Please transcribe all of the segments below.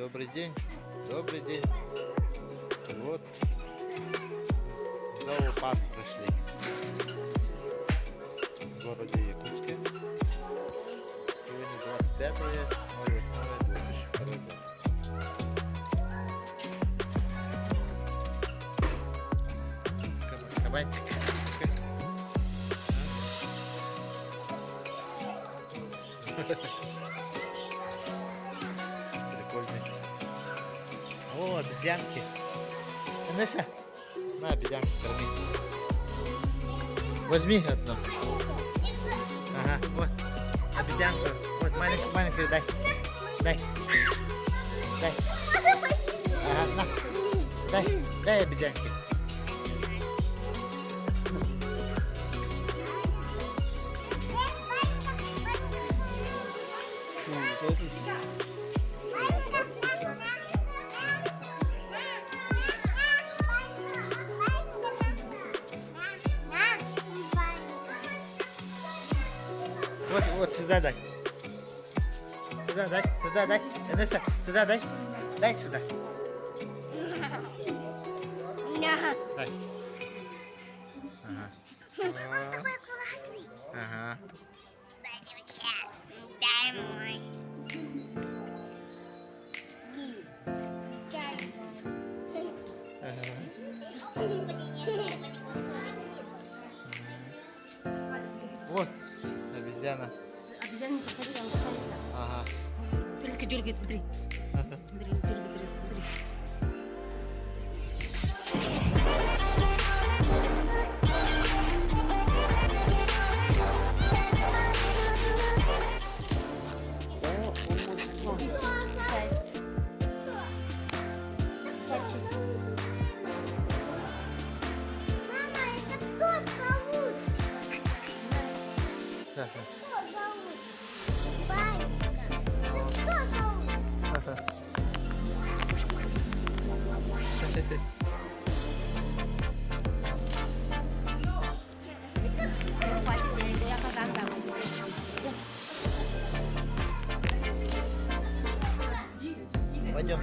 Добрый день. Добрый день. Вот. В зоопарк пришли. В городе Якутске. Сегодня 25.08.2002 года. Кабанчик. Прикольный. О, обезьянки. Инесса, на обезьянку корми. Возьми одну. Ага, вот. Обезьянку. Вот маленькую дай. Дай. Дай. Ага, на. Дай обезьянке. Вот сюда дай. Сюда дай. Инесса, сюда дай. Дай сюда. Дай. Ага. Ага. Дай мой. Ага. Вот обезьяна. Обезьяна не подходила, он посмотрит. Ага. Только дергает, смотри. Смотри, он дергает, смотри. Я когда дам. Пойдем.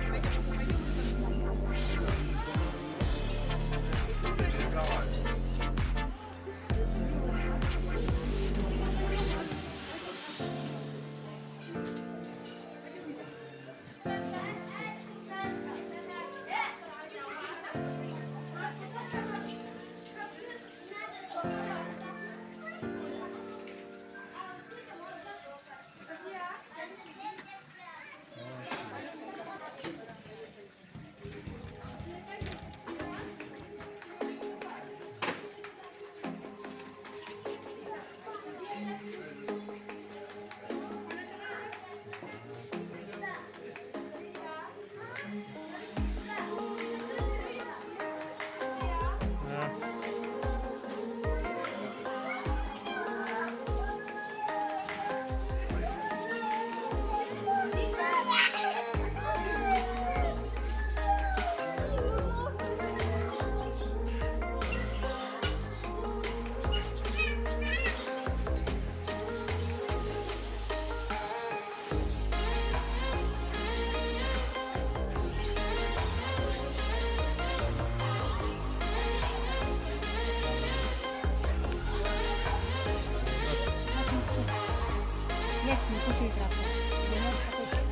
Нет, не кушай травку.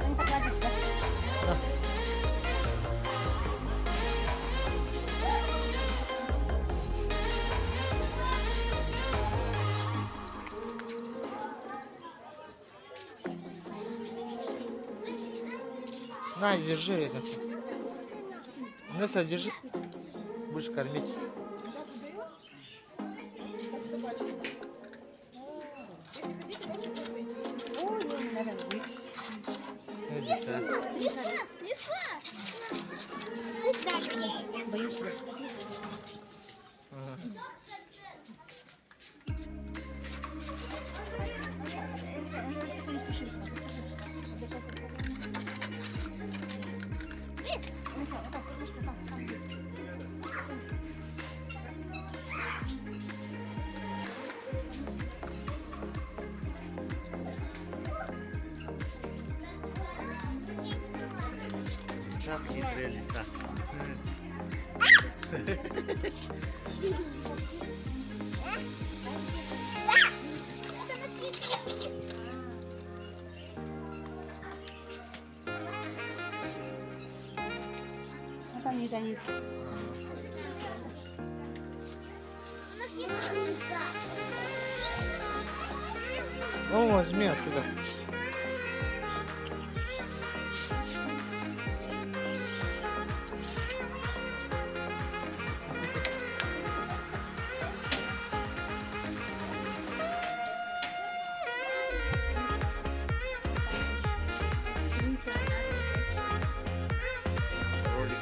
Он так лазит, да? На, держи это. Инесса, держи. Будешь кормить. Ой, не надо. Лиса. Боюсь я. Ага. лиса, хитрые лиса. А там не горит. Ну, возьми оттуда. Ролик.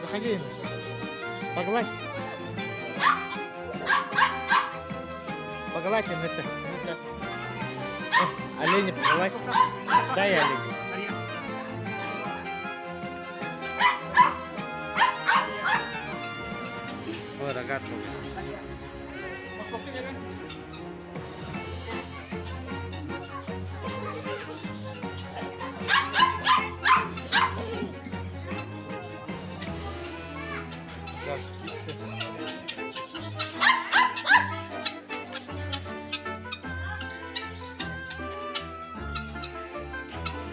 Заходи, Инесса. Погладь. Погладь, Инесса. Инесса. О, олени погладь. Дай олени. Ой, рогатку. Жар птицы.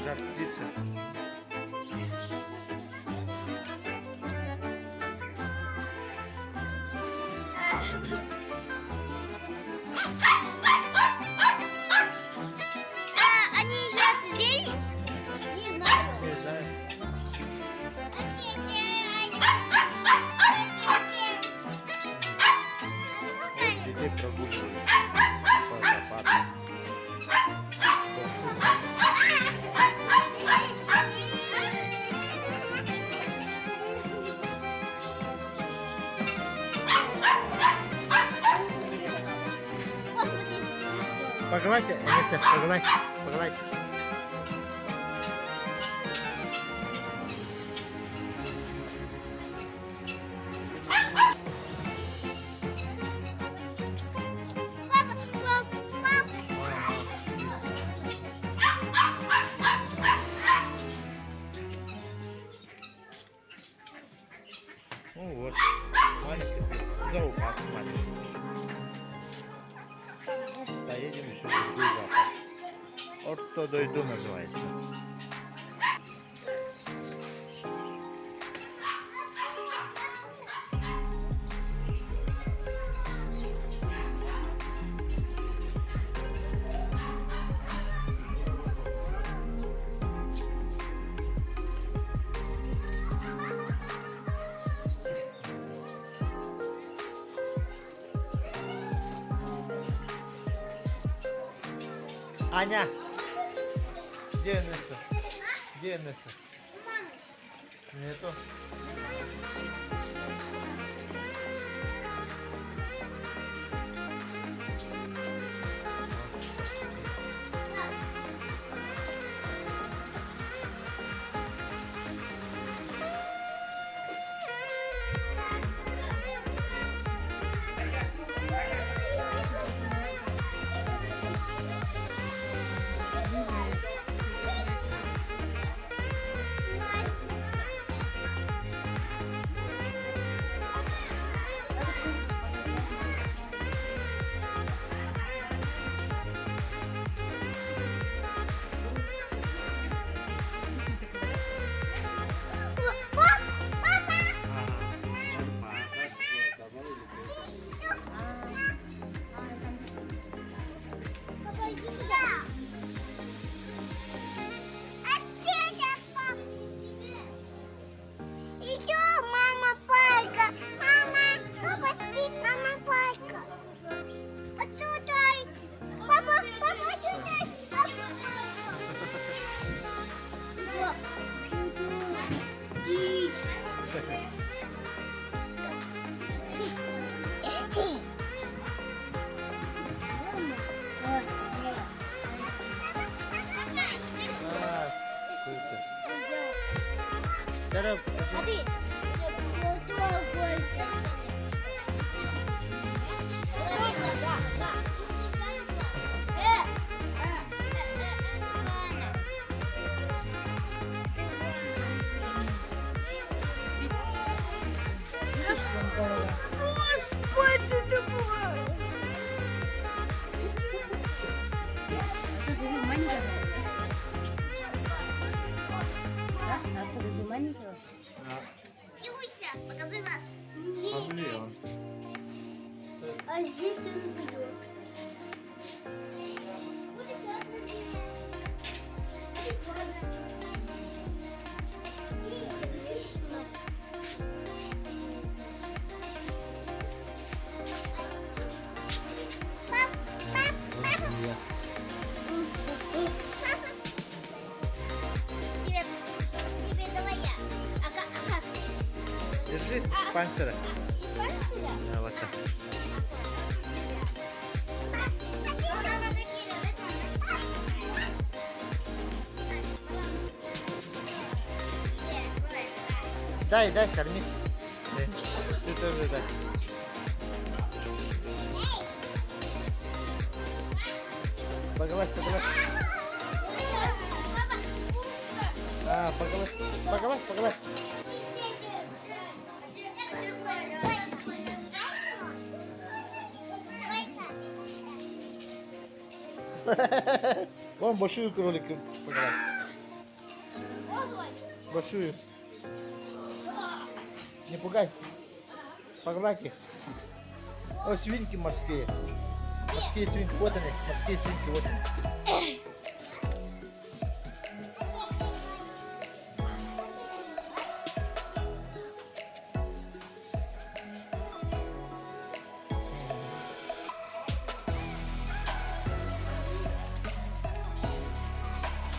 Жар птицы. Они едят зелень? Не знаю. Не знаю. Вот детей прогуливают по лопатам. Погладь, Инесса, погладь, погладь. Ну вот, маленький зоопарк маленький. Поедем еще в другой зоопарк. Орто дойду называется. Аня, где Инесса? Где Инесса? Нету. Треба... Смотри. Господи, такое! Тут иди маленькая. Да? А тут иди маленькая. Люся, покажи нас. Павліон. А здесь он бьет. Змія. Тебе давай я. А как? Держи з панцира. Из пальца? Да, вот так. Дай, корми. Ты тоже дай. Погладь. А, погладь. Вон большую кролика погладь. Большую. Не пугай. Погладь их. О, свинки морские. Морские свинки. Вот они. Морские свинки. Вот они.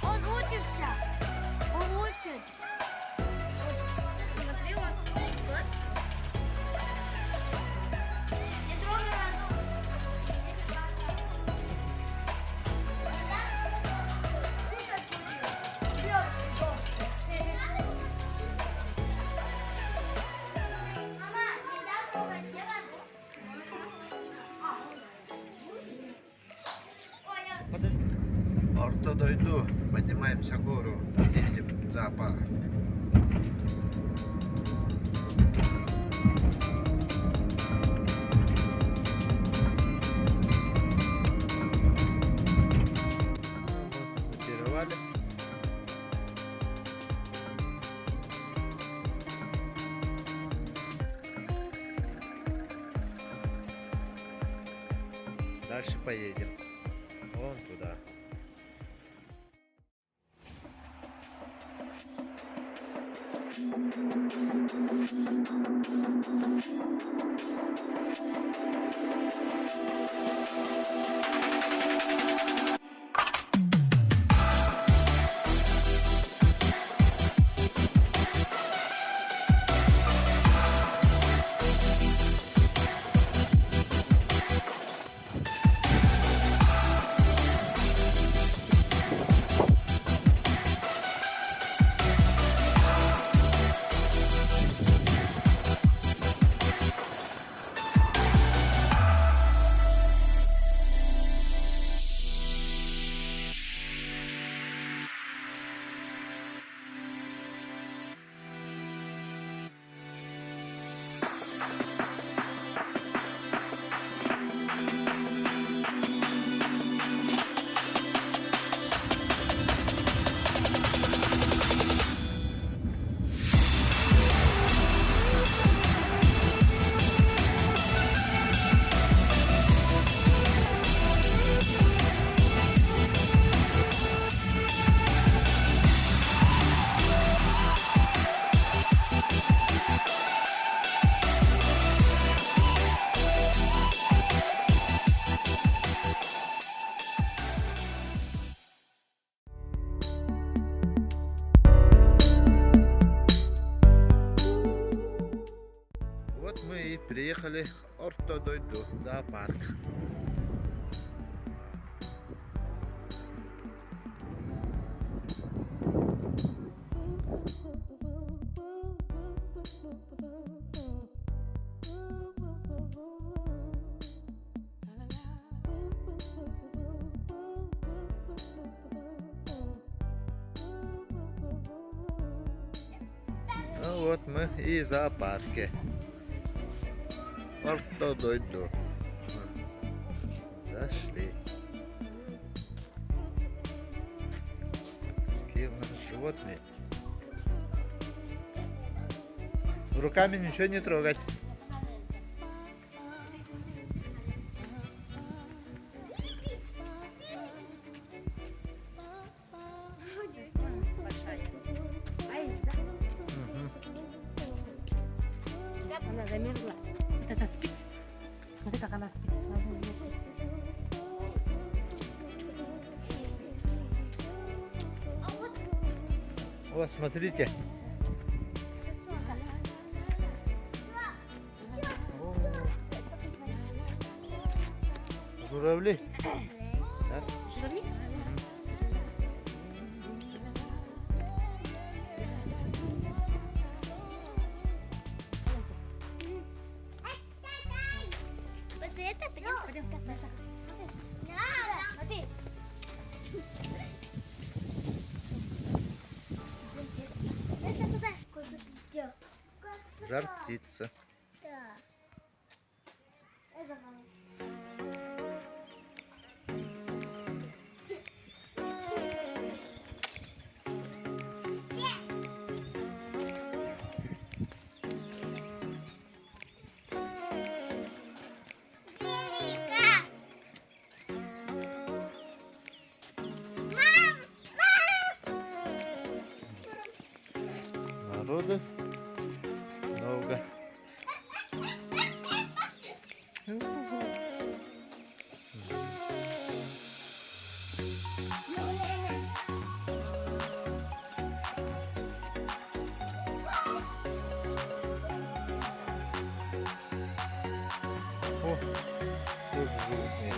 Он учится. Он учит. Смотри, вот. Не трогай Мама, нельзя трогать, я Ортодойду. Поднимаемся в гору. Едем в зоопарк. Потеряли. Дальше поедем. Вон туда. Вот мы и приехали в Ортодойду, зоопарк. Ну вот мы и в зоопарке. Ортодойду. Зашли. Какие у нас животные. Руками ничего не трогать. Большая. Ай, да. Она замерзла. Вот это спит. Смотри, как она спит. А вот О, смотрите. О, журавли. Да? Журавли? вот это пойдем кататься. Да, смотри. Сейчас туда кое-что сделал. Жар птица. Да. Это мама. Народу много. О, тоже животные.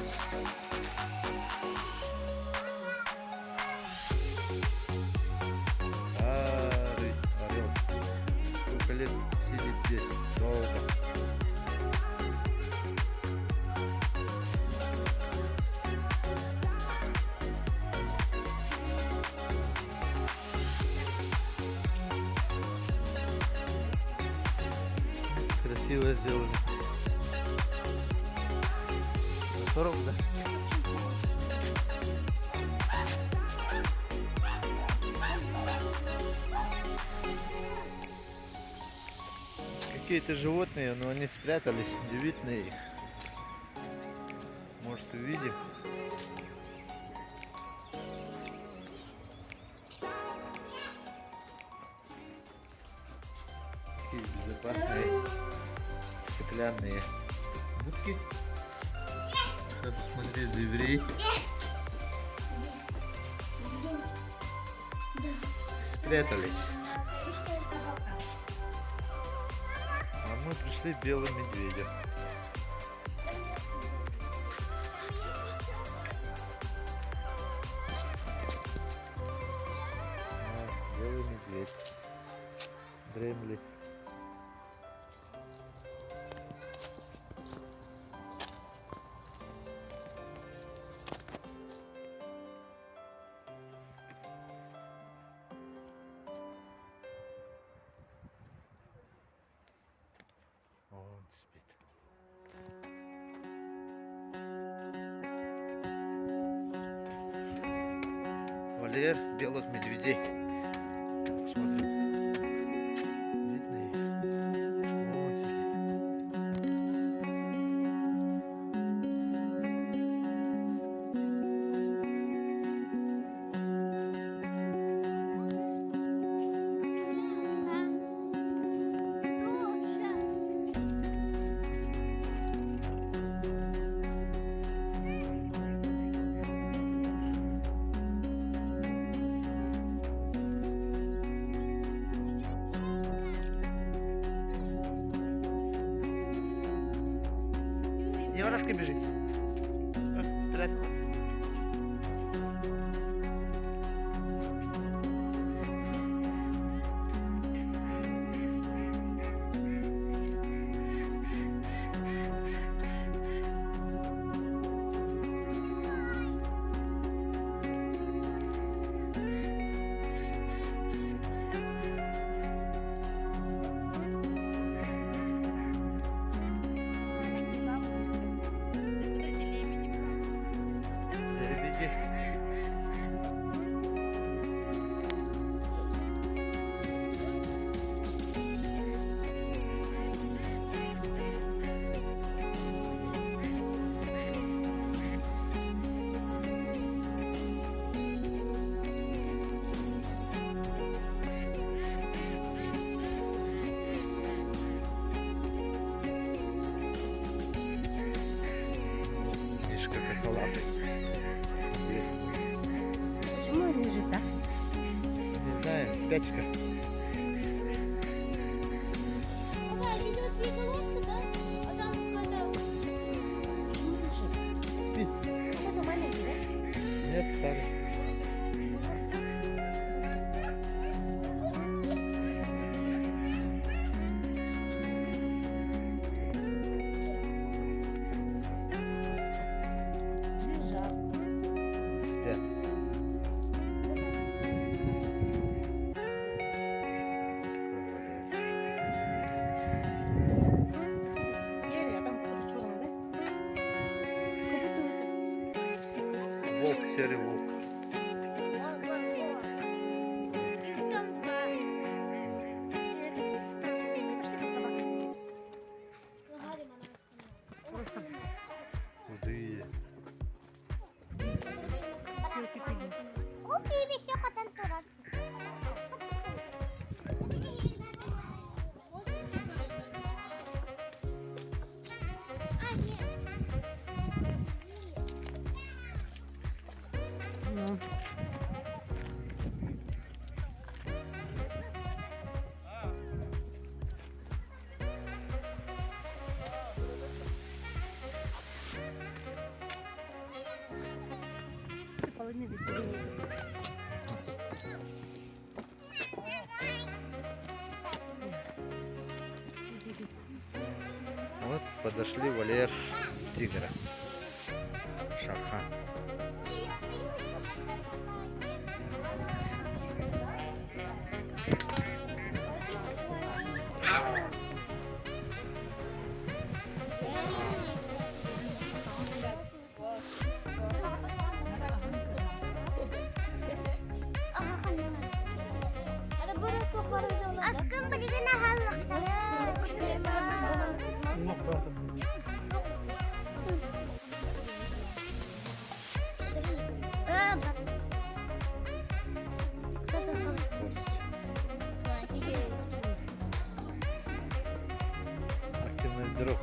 Старый орел. Сколько лет сидит здесь? Долго. Красиво сделали. Здоров, да? Какие-то животные, но они спрятались, не видно их. Может, увидим? Такие безопасные стеклянные будки. Надо посмотреть за евреи. Спрятались. А мы пришли белым медведем. Белый медведь дремлет. Он спит. Вольер белых медведей. Посмотрим. Видно их? Он сидит. Девушка бежит. Спряталась. спячка. Папа, здесь вот перегородка, да? А там какая-то... Спит. Это маленький, да? Нет, старый. Лежак. Спят. Серый, а там кто-то черный, да? Волк, серый волк. Их там два. И это будет статуя. Пошли как собака. Гагарина она остановила. Просто Куди? сел пепельник. Купи еще контент. Ну. Ты половина веселее. Вот подошли вольер тигра. Шархан. Askın baliga nahalak tayo. Активный друг.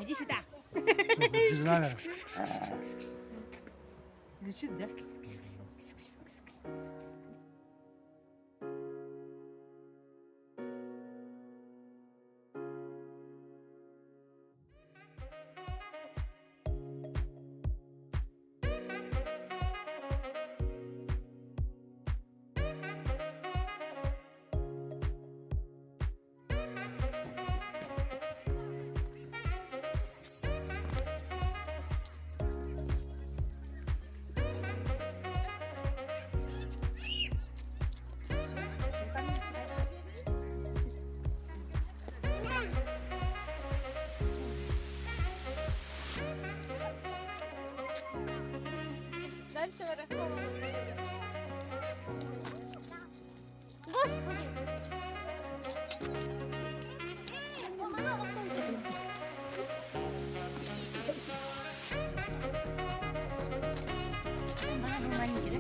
Иди сюда. Без номера. Лечит, да? Дальше вираховуємо. Господи. Она маленький, да?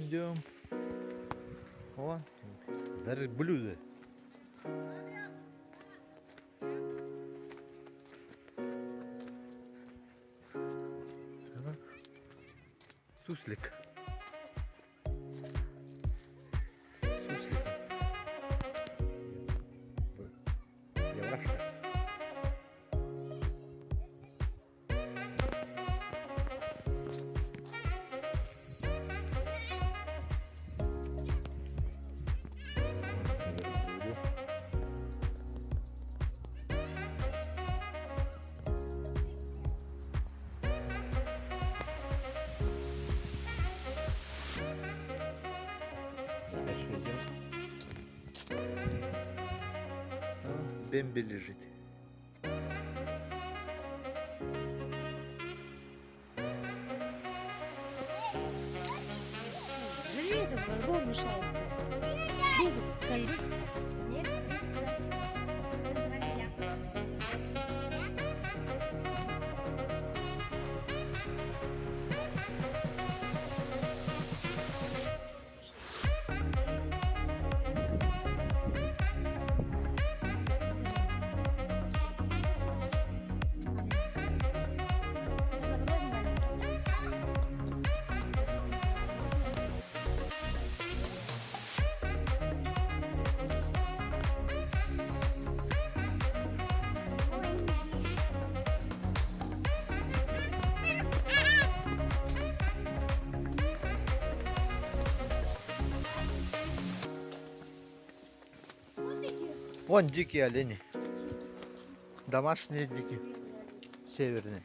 Идем. Вон. Даже блюдо. Ага. Суслик. Суслик. Еврашка. Бембі лежить. Железо, вон мешает. Бегай, пойду. Нет, Вон дикие олени. Домашние дикие. Северные.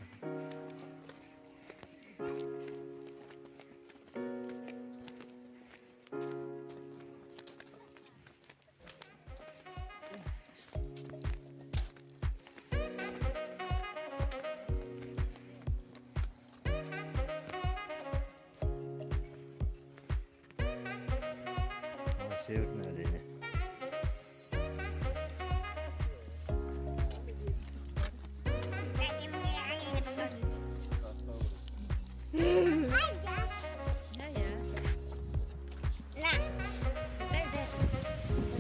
Вон северные олени. Да-я. Дай, дай.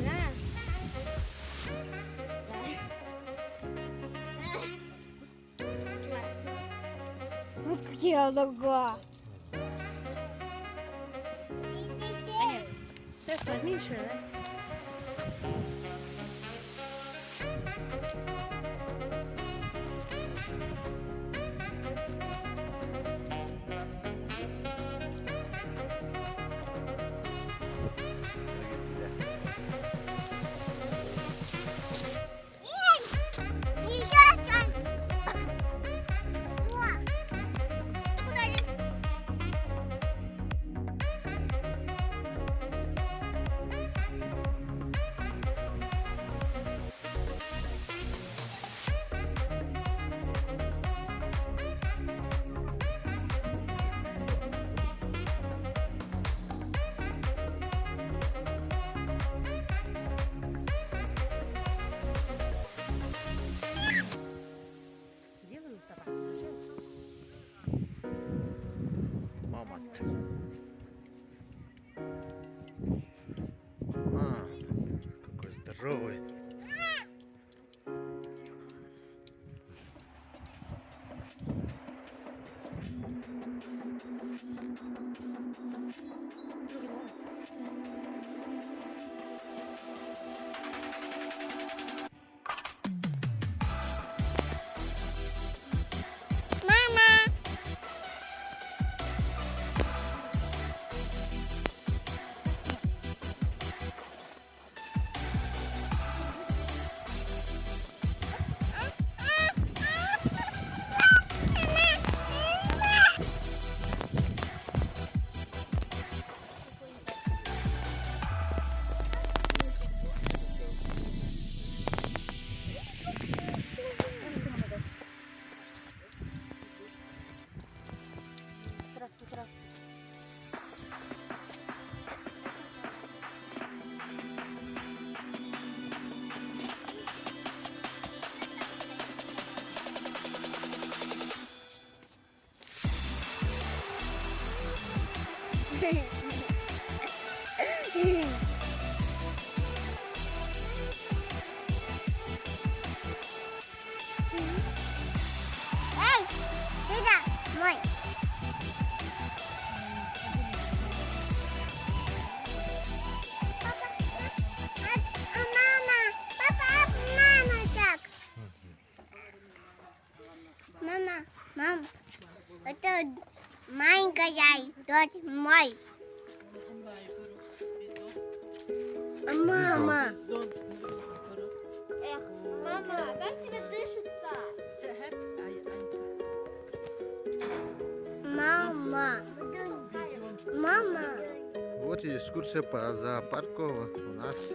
На. вот какие лага. Аня, тест возьми еще, да? Делаю табак. Мамонт. А, какой здоровый. Эй, ты да, мой. Мама, так. Мама, это маленькая дочь мой. Мама. Эх, мама, как тебе дышится? Мама. Мама. Вот и экскурсия по зоопарку у нас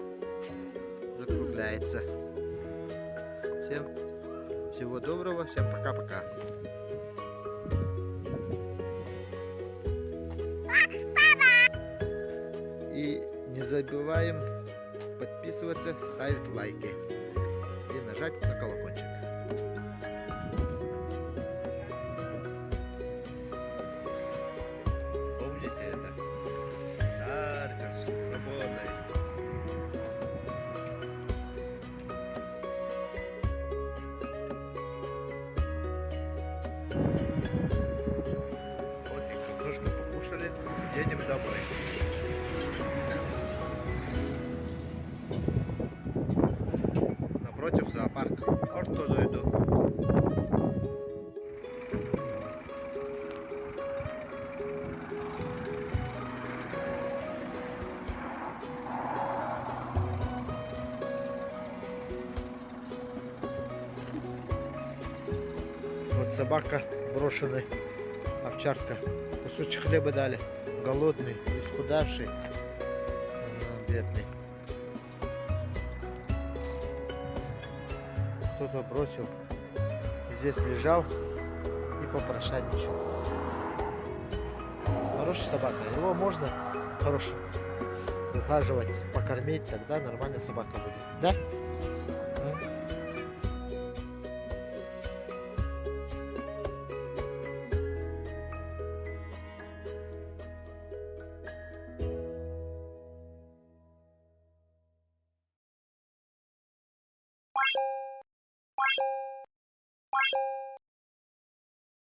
закругляется. Всем всего доброго, всем пока-пока. И не забываем подписываться, ставить лайки и нажать на колокольчик. Помните это? Стартерс работает. Вот и картошку покушали, едем домой. Напротив зоопарк. Ось туди йду. Вот собака брошенная, овчарка. Кусочек хлеба дали. Голодный, исхудавший. Бедный. Кто-то бросил. Здесь лежал и попрошайничал. Хорошая собака. Его можно хорошо ухаживать, покормить, тогда нормальная собака будет. Да?